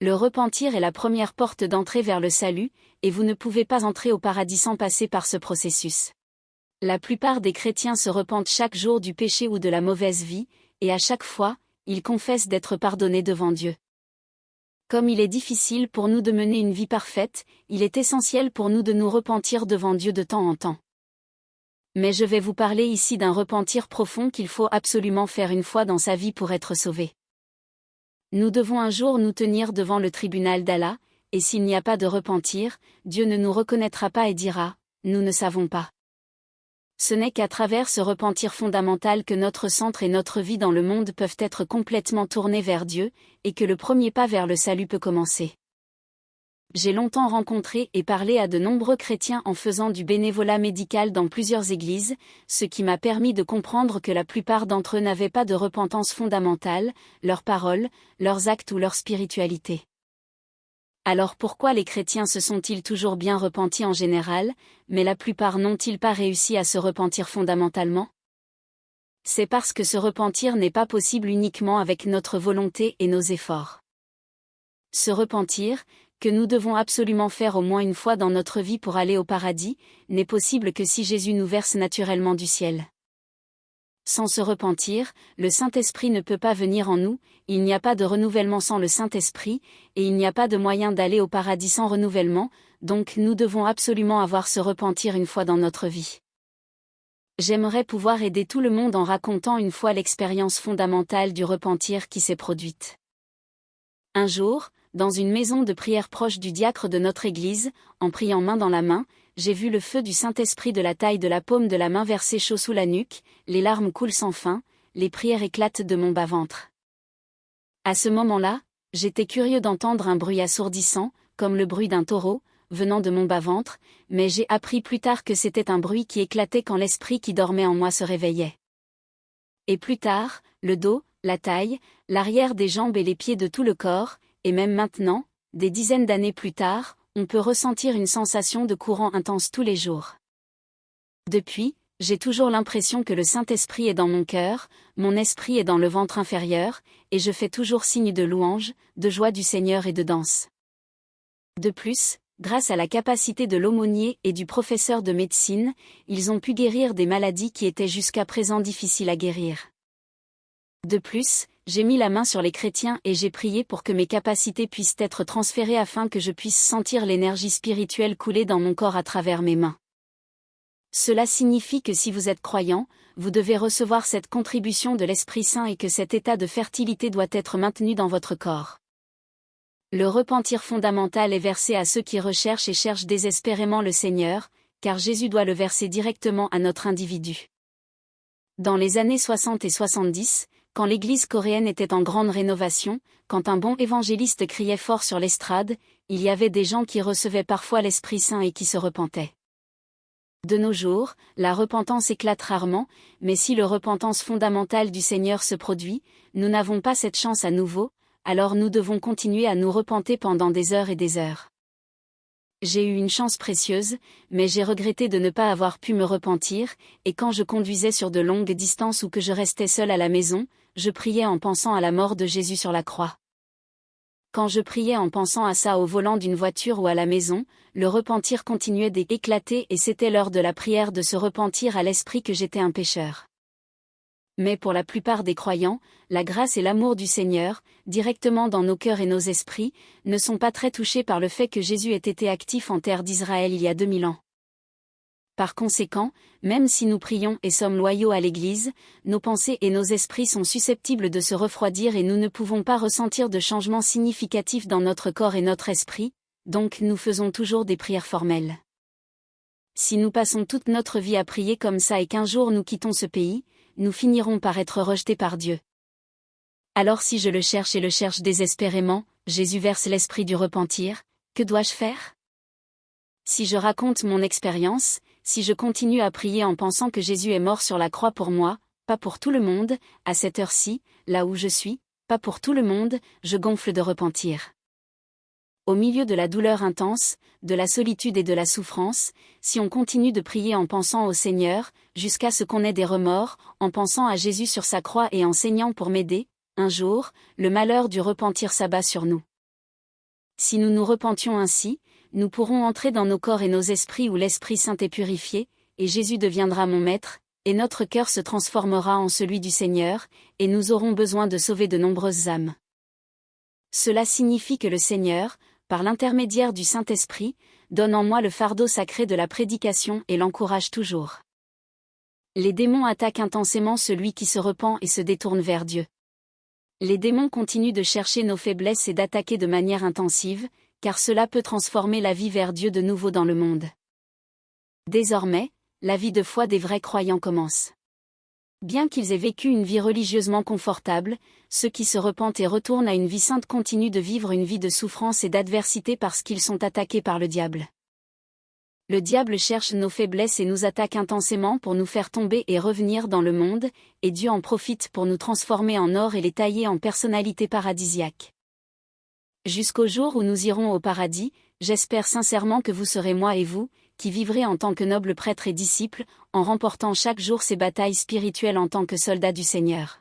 Le repentir est la première porte d'entrée vers le salut, et vous ne pouvez pas entrer au paradis sans passer par ce processus. La plupart des chrétiens se repentent chaque jour du péché ou de la mauvaise vie, et à chaque fois, ils confessent d'être pardonnés devant Dieu. Comme il est difficile pour nous de mener une vie parfaite, il est essentiel pour nous de nous repentir devant Dieu de temps en temps. Mais je vais vous parler ici d'un repentir profond qu'il faut absolument faire une fois dans sa vie pour être sauvé. Nous devons un jour nous tenir devant le tribunal d'Allah, et s'il n'y a pas de repentir, Dieu ne nous reconnaîtra pas et dira « Nous ne savons pas ». Ce n'est qu'à travers ce repentir fondamental que notre centre et notre vie dans le monde peuvent être complètement tournés vers Dieu, et que le premier pas vers le salut peut commencer. J'ai longtemps rencontré et parlé à de nombreux chrétiens en faisant du bénévolat médical dans plusieurs églises, ce qui m'a permis de comprendre que la plupart d'entre eux n'avaient pas de repentance fondamentale, leurs paroles, leurs actes ou leur spiritualité. Alors pourquoi les chrétiens se sont-ils toujours bien repentis en général, mais la plupart n'ont-ils pas réussi à se repentir fondamentalement? C'est parce que se repentir n'est pas possible uniquement avec notre volonté et nos efforts. Se repentir, que nous devons absolument faire au moins une fois dans notre vie pour aller au paradis, n'est possible que si Jésus nous verse naturellement du ciel. Sans se repentir, le Saint-Esprit ne peut pas venir en nous, il n'y a pas de renouvellement sans le Saint-Esprit, et il n'y a pas de moyen d'aller au paradis sans renouvellement, donc nous devons absolument avoir se repentir une fois dans notre vie. J'aimerais pouvoir aider tout le monde en racontant une fois l'expérience fondamentale du repentir qui s'est produite. Un jour, dans une maison de prière proche du diacre de notre église, en priant main dans la main, j'ai vu le feu du Saint-Esprit de la taille de la paume de la main verser chaud sous la nuque, les larmes coulent sans fin, les prières éclatent de mon bas-ventre. À ce moment-là, j'étais curieux d'entendre un bruit assourdissant, comme le bruit d'un taureau, venant de mon bas-ventre, mais j'ai appris plus tard que c'était un bruit qui éclatait quand l'esprit qui dormait en moi se réveillait. Et plus tard, le dos, la taille, l'arrière des jambes et les pieds de tout le corps, et même maintenant, des dizaines d'années plus tard, on peut ressentir une sensation de courant intense tous les jours. Depuis, j'ai toujours l'impression que le Saint-Esprit est dans mon cœur, mon esprit est dans le ventre inférieur, et je fais toujours signe de louange, de joie du Seigneur et de danse. De plus, grâce à la capacité de l'aumônier et du professeur de médecine, ils ont pu guérir des maladies qui étaient jusqu'à présent difficiles à guérir. De plus, j'ai mis la main sur les chrétiens et j'ai prié pour que mes capacités puissent être transférées afin que je puisse sentir l'énergie spirituelle couler dans mon corps à travers mes mains. Cela signifie que si vous êtes croyant, vous devez recevoir cette contribution de l'Esprit Saint et que cet état de fertilité doit être maintenu dans votre corps. Le repentir fondamental est versé à ceux qui recherchent et cherchent désespérément le Seigneur, car Jésus doit le verser directement à notre individu. Dans les années 60 et 70, quand l'église coréenne était en grande rénovation, quand un bon évangéliste criait fort sur l'estrade, il y avait des gens qui recevaient parfois l'Esprit Saint et qui se repentaient. De nos jours, la repentance éclate rarement, mais si le repentance fondamentale du Seigneur se produit, nous n'avons pas cette chance à nouveau, alors nous devons continuer à nous repenter pendant des heures et des heures. J'ai eu une chance précieuse, mais j'ai regretté de ne pas avoir pu me repentir, et quand je conduisais sur de longues distances ou que je restais seul à la maison, je priais en pensant à la mort de Jésus sur la croix. Quand je priais en pensant à ça au volant d'une voiture ou à la maison, le repentir continuait d'éclater et c'était l'heure de la prière de se repentir à l'esprit que j'étais un pécheur. Mais pour la plupart des croyants, la grâce et l'amour du Seigneur, directement dans nos cœurs et nos esprits, ne sont pas très touchés par le fait que Jésus ait été actif en terre d'Israël il y a 2000 ans. Par conséquent, même si nous prions et sommes loyaux à l'Église, nos pensées et nos esprits sont susceptibles de se refroidir et nous ne pouvons pas ressentir de changements significatifs dans notre corps et notre esprit, donc nous faisons toujours des prières formelles. Si nous passons toute notre vie à prier comme ça et qu'un jour nous quittons ce pays, nous finirons par être rejetés par Dieu. Alors si je le cherche et le cherche désespérément, Jésus verse l'esprit du repentir, que dois-je faire? Si je raconte mon expérience, si je continue à prier en pensant que Jésus est mort sur la croix pour moi, pas pour tout le monde, à cette heure-ci, là où je suis, pas pour tout le monde, je gonfle de repentir. Au milieu de la douleur intense, de la solitude et de la souffrance, si on continue de prier en pensant au Seigneur, jusqu'à ce qu'on ait des remords, en pensant à Jésus sur sa croix et en saignant pour m'aider, un jour, le malheur du repentir s'abat sur nous. Si nous nous repentions ainsi, nous pourrons entrer dans nos corps et nos esprits où l'Esprit Saint est purifié, et Jésus deviendra mon Maître, et notre cœur se transformera en celui du Seigneur, et nous aurons besoin de sauver de nombreuses âmes. Cela signifie que le Seigneur, par l'intermédiaire du Saint-Esprit, donne en moi le fardeau sacré de la prédication et l'encourage toujours. Les démons attaquent intensément celui qui se repent et se détourne vers Dieu. Les démons continuent de chercher nos faiblesses et d'attaquer de manière intensive, car cela peut transformer la vie vers Dieu de nouveau dans le monde. Désormais, la vie de foi des vrais croyants commence. Bien qu'ils aient vécu une vie religieusement confortable, ceux qui se repentent et retournent à une vie sainte continuent de vivre une vie de souffrance et d'adversité parce qu'ils sont attaqués par le diable. Le diable cherche nos faiblesses et nous attaque intensément pour nous faire tomber et revenir dans le monde, et Dieu en profite pour nous transformer en or et les tailler en personnalités paradisiaques. Jusqu'au jour où nous irons au paradis, j'espère sincèrement que vous serez moi et vous, qui vivrez en tant que nobles prêtres et disciples, en remportant chaque jour ces batailles spirituelles en tant que soldats du Seigneur.